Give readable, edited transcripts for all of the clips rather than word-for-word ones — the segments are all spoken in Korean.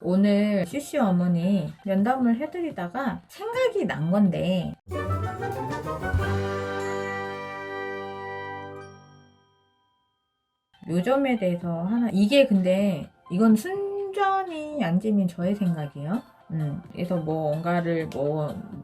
오늘 슈슈 어머니 면담을 해드리다가 생각이 난 건데, 요점에 대해서 하나, 이게 근데 이건 순전히 안지민 저의 생각이에요. 그래서 뭔가를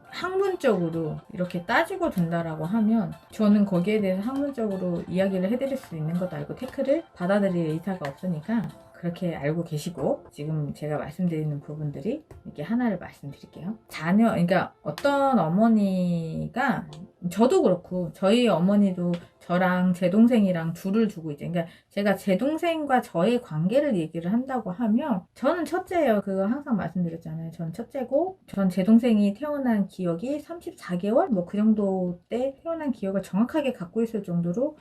학문적으로 이렇게 따지고 둔다라고 하면 저는 거기에 대해서 학문적으로 이야기를 해드릴 수 있는 것도 알고 태클을 받아들일 의사가 없으니까 그렇게 알고 계시고, 지금 제가 말씀드리는 부분들이 이렇게 하나를 말씀드릴게요. 그러니까 어떤 어머니가, 저도 그렇고 저희 어머니도 저랑 제 동생이랑 둘을 두고 이제, 그러니까 제가 제 동생과 저의 관계를 얘기를 한다고 하면 저는 첫째예요. 그거 항상 말씀드렸잖아요. 전 첫째고, 전 제 동생이 태어난 기억이 34개월 그 정도 때 태어난 기억을 정확하게 갖고 있을 정도로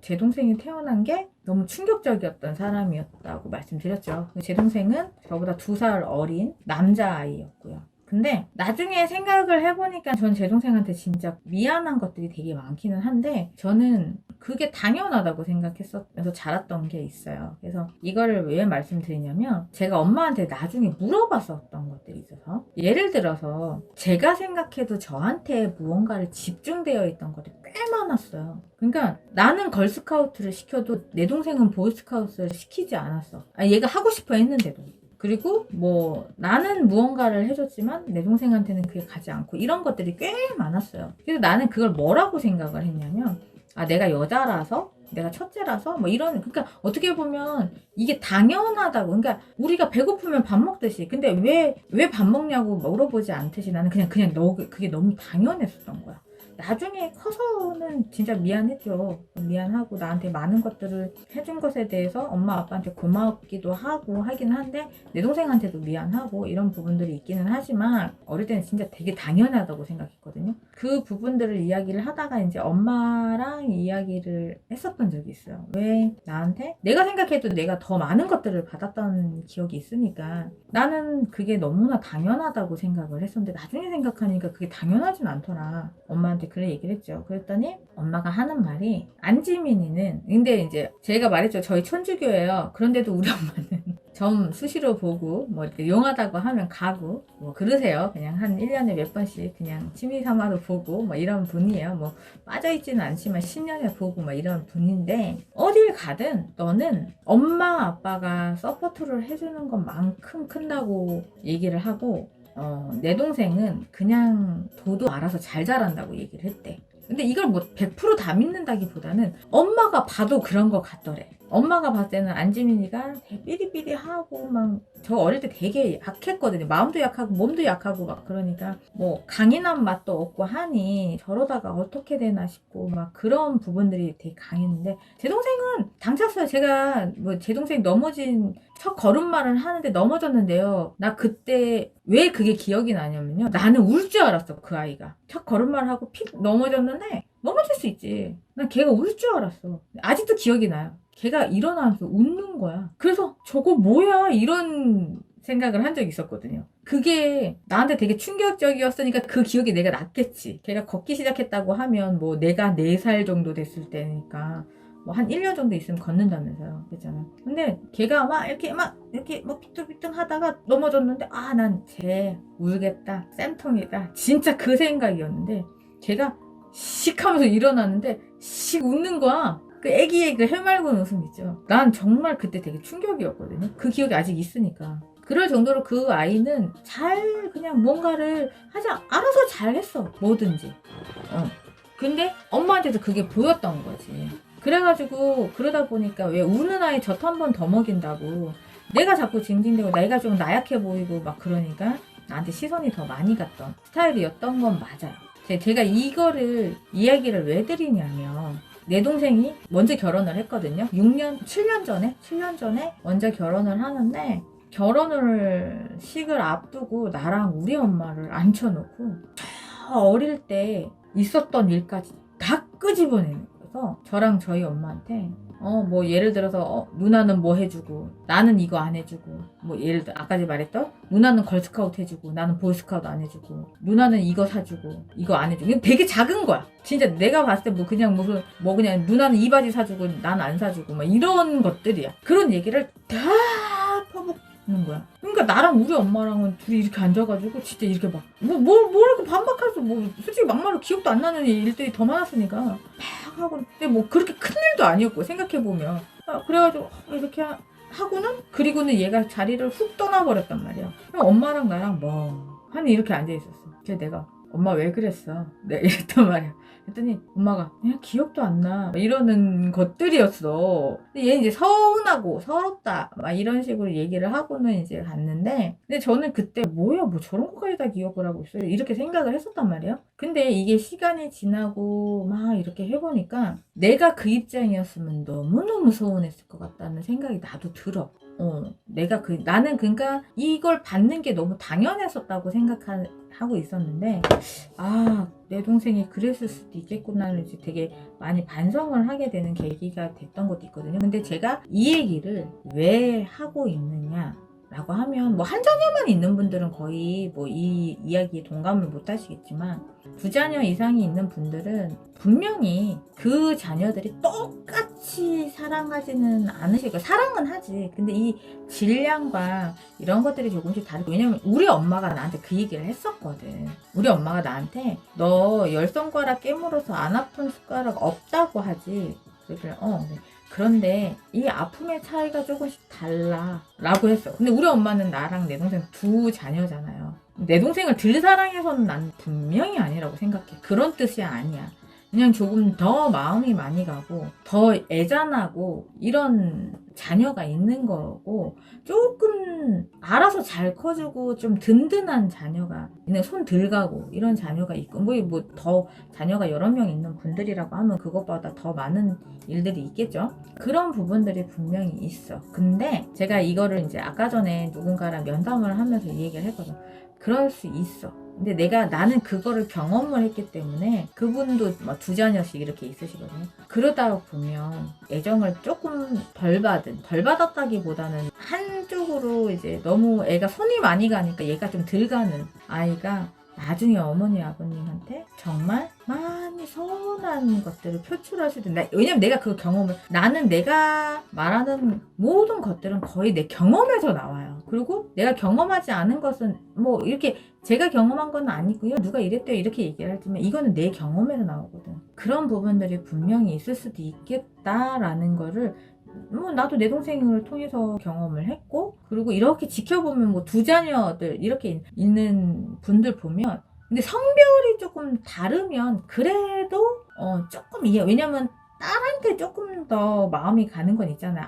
제 동생이 태어난 게 너무 충격적이었던 사람이었다고 말씀드렸죠. 제 동생은 저보다 2살 어린 남자아이였고요. 근데 나중에 생각을 해보니까 전 제 동생한테 진짜 미안한 것들이 되게 많기는 한데, 저는 그게 당연하다고 생각했어서 자랐던 게 있어요. 그래서 이거를 왜 말씀드리냐면, 제가 엄마한테 나중에 물어봤었던 것들이 있어서, 예를 들어서 제가 생각해도 저한테 무언가를 집중되어 있던 것들이 꽤 많았어요. 그러니까 나는 걸스카우트를 시켜도 내 동생은 보이스카우트를 시키지 않았어. 얘가 하고 싶어 했는데도. 그리고 나는 무언가를 해줬지만 내 동생한테는 그게 가지 않고, 이런 것들이 꽤 많았어요. 그래서 나는 그걸 뭐라고 생각을 했냐면, 내가 여자라서, 내가 첫째라서 그러니까 어떻게 보면 이게 당연하다고. 그러니까 우리가 배고프면 밥 먹듯이, 근데 왜 밥 먹냐고 물어보지 않듯이 나는 그냥 그게 너무 당연했었던 거야. 나중에 커서는 진짜 미안했죠. 미안하고 나한테 많은 것들을 해준 것에 대해서 엄마 아빠한테 고맙기도 하고 하긴 한데, 내 동생한테도 미안하고 이런 부분들이 있기는 하지만, 어릴 때는 진짜 되게 당연하다고 생각했거든요. 그 부분들을 이야기를 하다가 이제 엄마랑 이야기를 했었던 적이 있어요. 왜 나한테, 내가 생각해도 내가 더 많은 것들을 받았던 기억이 있으니까 나는 그게 너무나 당연하다고 생각을 했었는데, 나중에 생각하니까 그게 당연하진 않더라. 엄마한테 그래 얘기를 했죠. 그랬더니 엄마가 하는 말이, 안지민이는, 근데 이제 제가 말했죠. 저희 천주교예요. 그런데도 우리 엄마는 점 수시로 보고 이렇게 용하다고 하면 가고 그러세요. 그냥 한 1년에 몇 번씩 그냥 취미 삼아도 보고 이런 분이에요. 빠져있지는 않지만 10년에 보고 이런 분인데, 어딜 가든 너는 엄마 아빠가 서포트를 해주는 것만큼 큰다고 얘기를 하고, 내 동생은 그냥 도도 알아서 잘 자란다고 얘기를 했대. 근데 이걸 100% 다 믿는다기보다는 엄마가 봐도 그런 것 같더래. 엄마가 봤을 때는 안지민이가 되게 삐리삐리하고 저 어릴 때 되게 약했거든요. 마음도 약하고 몸도 약하고 그러니까 강인한 맛도 없고 하니 저러다가 어떻게 되나 싶고 그런 부분들이 되게 강했는데, 제 동생은 당찼어요. 제가 제 동생이 넘어진 첫 걸음마를 하는데 넘어졌는데요. 나 그때 왜 그게 기억이 나냐면요. 나는 울 줄 알았어. 그 아이가 첫 걸음마를 하고 픽 넘어졌는데, 넘어질 수 있지. 난 걔가 울 줄 알았어. 아직도 기억이 나요. 걔가 일어나면서 웃는 거야. 그래서 저거 뭐야 이런 생각을 한 적이 있었거든요. 그게 나한테 되게 충격적이었으니까 그 기억이 내가 났겠지. 걔가 걷기 시작했다고 하면 내가 4살 정도 됐을 때니까 한 1년 정도 있으면 걷는다면서요. 그랬잖아요. 근데 걔가 이렇게 삐뚤삐뚤 하다가 넘어졌는데, 난 쟤 울겠다. 쌤통이다. 진짜 그 생각이었는데, 걔가 씩 하면서 일어났는데 씩 웃는 거야. 그 애기의 그 해맑은 웃음 있죠. 난 정말 그때 되게 충격이었거든요. 그 기억이 아직 있으니까. 그럴 정도로 그 아이는 그냥 뭔가를 알아서 잘했어. 뭐든지. 근데 엄마한테도 그게 보였던 거지. 그래가지고 그러다 보니까 왜 우는 아이 젖 한 번 더 먹인다고 내가 자꾸 징징대고 내가 좀 나약해 보이고 그러니까 나한테 시선이 더 많이 갔던 스타일이었던 건 맞아요. 제가 이거를 이야기를 왜 드리냐면, 내 동생이 먼저 결혼을 했거든요. 7년 전에 먼저 결혼을 하는데, 식을 앞두고 나랑 우리 엄마를 앉혀놓고 저 어릴 때 있었던 일까지 다 끄집어내는 거여서, 저랑 저희 엄마한테 예를 들어서 누나는 뭐 해주고 나는 이거 안 해주고, 예를 들어 아까 말했던 누나는 걸스카우트 해주고 나는 보이스카우트 안 해주고, 누나는 이거 사주고 이거 안 해주고, 되게 작은 거야. 진짜 내가 봤을 때 그냥 그냥 누나는 이 바지 사주고 난 안 사주고 이런 것들이야. 그런 얘기를 다 하는 거야. 그러니까 나랑 우리 엄마랑은 둘이 이렇게 앉아가지고 진짜 이렇게 막 뭐 이렇게 반박해서 뭐 솔직히 막말로 기억도 안 나는 일들이 더 많았으니까 막 하고. 근데 뭐 그렇게 큰 일도 아니었고 생각해보면. 그래가지고 이렇게 하고는, 그리고는 얘가 자리를 훅 떠나버렸단 말이야. 그럼 엄마랑 나랑 멍하니 이렇게 앉아있었어. 그래서 내가 엄마 왜 그랬어? 내가 이랬단 말이야. 그랬더니 엄마가 그냥 기억도 안 나. 이러는 것들이었어. 근데 얘는 이제 서운하고 서럽다. 막 이런 식으로 얘기를 하고는 이제 갔는데, 근데 저는 그때 뭐야, 뭐 저런 것까지 다 기억을 하고 있어요. 이렇게 생각을 했었단 말이에요. 근데 이게 시간이 지나고 막 이렇게 해보니까 내가 그 입장이었으면 너무너무 서운했을 것 같다는 생각이 나도 들어. 나는 그러니까 이걸 받는 게 너무 당연했었다고 생각하고 있었는데, 내 동생이 그랬을 수도 있겠구나를 이제 되게 많이 반성을 하게 되는 계기가 됐던 것도 있거든요. 근데 제가 이 얘기를 왜 하고 있느냐 라고 하면, 뭐 한 자녀만 있는 분들은 거의 뭐 이 이야기에 동감을 못 하시겠지만, 2자녀 이상이 있는 분들은 분명히 그 자녀들이 똑같이 사랑하지는 않으실 거예요. 사랑은 하지. 근데 이 질량과 이런 것들이 조금씩 다르고, 왜냐면 우리 엄마가 나한테 그 얘기를 했었거든. 우리 엄마가 나한테 너 10손가락 깨물어서 안 아픈 숟가락 없다고 하지. 그래. 그런데 이 아픔의 차이가 조금씩 달라 라고 했어. 근데 우리 엄마는 나랑 내 동생 2자녀잖아요. 내 동생을 덜 사랑해서는 난 분명히 아니라고 생각해. 그런 뜻이 아니야. 그냥 조금 더 마음이 많이 가고 더 애잔하고 이런 자녀가 있는 거고, 조금 알아서 잘 커주고 좀 든든한 자녀가 있는, 손 덜 가고 이런 자녀가 있고, 뭐 더 자녀가 여러 명 있는 분들이라고 하면 그것보다 더 많은 일들이 있겠죠. 그런 부분들이 분명히 있어. 근데 제가 이거를 이제 아까 전에 누군가랑 면담을 하면서 이 얘기를 했거든. 그럴 수 있어. 근데 나는 그거를 경험을 했기 때문에, 그분도 막 2자녀씩 이렇게 있으시거든요. 그러다 보면 애정을 조금 덜 받았다기보다는 한쪽으로 이제 너무 애가 손이 많이 가니까 얘가 좀 덜 가는 아이가 나중에 어머니 아버님한테 정말 많이 서운한 것들을 표출할 수도 있다. 왜냐면 내가 그 경험을, 나는 내가 말하는 모든 것들은 거의 내 경험에서 나와요. 그리고 내가 경험하지 않은 것은 뭐 이렇게 제가 경험한 건 아니고요, 누가 이랬대요 이렇게 얘기를 하지만 이거는 내 경험에서 나오거든. 그런 부분들이 분명히 있을 수도 있겠다라는 거를, 뭐 나도 내 동생을 통해서 경험을 했고, 그리고 이렇게 지켜보면 뭐 2자녀들 이렇게 있는 분들 보면, 근데 성별이 조금 다르면 그래도 조금 이해. 왜냐면 딸한테 조금 더 마음이 가는 건 있잖아요.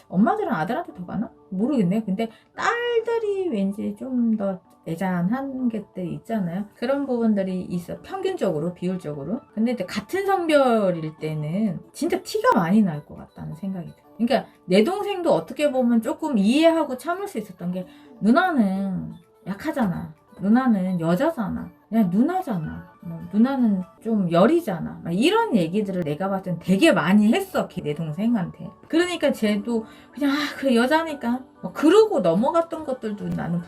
엄마들은 아들한테 더 가나? 모르겠네. 근데 딸들이 왠지 좀 더 애잔한 게들 있잖아요. 그런 부분들이 있어. 평균적으로, 비율적으로. 근데 이제 같은 성별일 때는 진짜 티가 많이 날 것 같다는 생각이 들어요. 그러니까 내 동생도 어떻게 보면 조금 이해하고 참을 수 있었던 게, 누나는 약하잖아. 누나는 여자잖아. 그냥 누나잖아. 누나는 좀 열이잖아. 막 이런 얘기들을 내가 봤을 땐 되게 많이 했어. 내 동생한테. 그러니까 쟤도 그냥 그래 여자니까 그러고 넘어갔던 것들도 나는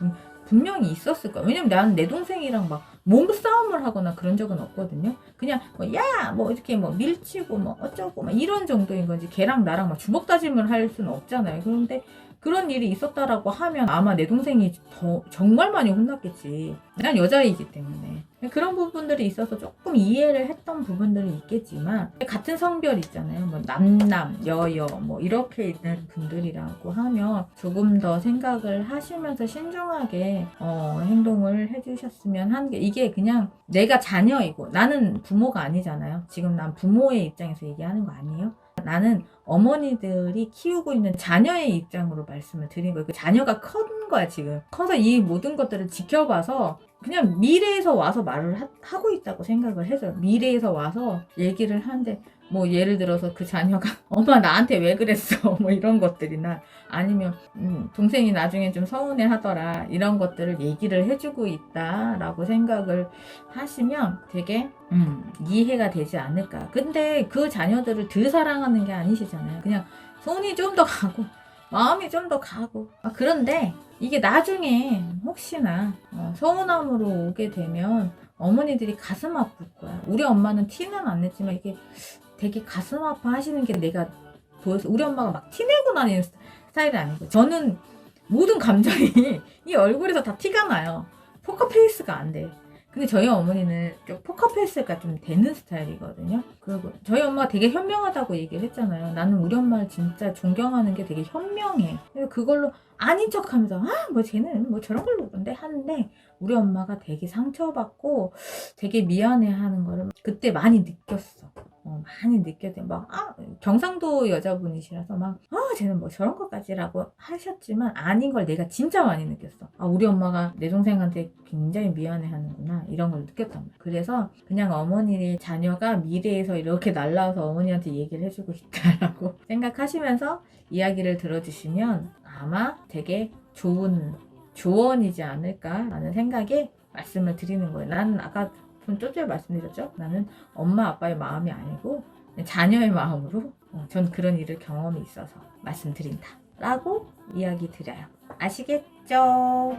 분명히 있었을 거야. 왜냐면 나는 내 동생이랑 막 몸싸움을 하거나 그런 적은 없거든요. 그냥 이렇게 밀치고 어쩌고 이런 정도인 거지. 걔랑 나랑 막 주먹 다짐을 할 수는 없잖아요. 그런데 그런 일이 있었다라고 하면 아마 내 동생이 정말 많이 혼났겠지. 난 여자이기 때문에. 그런 부분들이 있어서 조금 이해를 했던 부분들이 있겠지만, 같은 성별 있잖아요. 뭐 남남, 여여 이렇게 있는 분들이라고 하면 조금 더 생각을 하시면서 신중하게 행동을 해주셨으면 하는 게, 이게 그냥 내가 자녀이고 나는 부모가 아니잖아요. 지금 난 부모의 입장에서 얘기하는 거 아니에요. 나는 어머니들이 키우고 있는 자녀의 입장으로 말씀을 드린 거예요. 그 자녀가 큰 거야 지금. 커서 이 모든 것들을 지켜봐서 그냥 미래에서 와서 말을 하고 있다고 생각을 해서, 미래에서 와서 얘기를 하는데, 뭐 예를 들어서 그 자녀가 엄마 나한테 왜 그랬어 이런 것들이나, 아니면 동생이 나중에 좀 서운해 하더라 이런 것들을 얘기를 해주고 있다라고 생각을 하시면 되게 이해가 되지 않을까. 근데 그 자녀들을 덜 사랑하는 게 아니시잖아요. 그냥 손이 좀 더 가고 마음이 좀 더 가고. 그런데 이게 나중에 혹시나 서운함으로 오게 되면 어머니들이 가슴 아플 거야. 우리 엄마는 티는 안 냈지만 이게 되게 가슴 아파 하시는 게 내가 보여서, 우리 엄마가 막 티내고 다니는 스타일이 아니고, 저는 모든 감정이 이 얼굴에서 다 티가 나요. 포커페이스가 안 돼. 근데 저희 어머니는 좀 포커페이스가 좀 되는 스타일이거든요. 그리고 저희 엄마가 되게 현명하다고 얘기를 했잖아요. 나는 우리 엄마를 진짜 존경하는 게 되게 현명해. 그래서 그걸로 아닌 척하면서 뭐 쟤는 뭐 저런 걸로 본데 하는데 우리 엄마가 되게 상처받고 되게 미안해하는 거를 그때 많이 느꼈어. 많이 느꼈대. 경상도 여자분이시라서 쟤는 뭐 저런 것까지라고 하셨지만 아닌 걸 내가 진짜 많이 느꼈어. 우리 엄마가 내 동생한테 굉장히 미안해 하는구나. 이런 걸 느꼈단 말이야. 그래서 그냥 어머니의 자녀가 미래에서 이렇게 날라와서 어머니한테 얘기를 해주고 싶다라고 생각하시면서 이야기를 들어주시면 아마 되게 좋은 조언이지 않을까라는 생각에 말씀을 드리는 거예요. 나는 아까 좀 쪼쪼 말씀드렸죠? 나는 엄마 아빠의 마음이 아니고 자녀의 마음으로 전 그런 일을 경험이 있어서 말씀드린다 라고 이야기 드려요. 아시겠죠?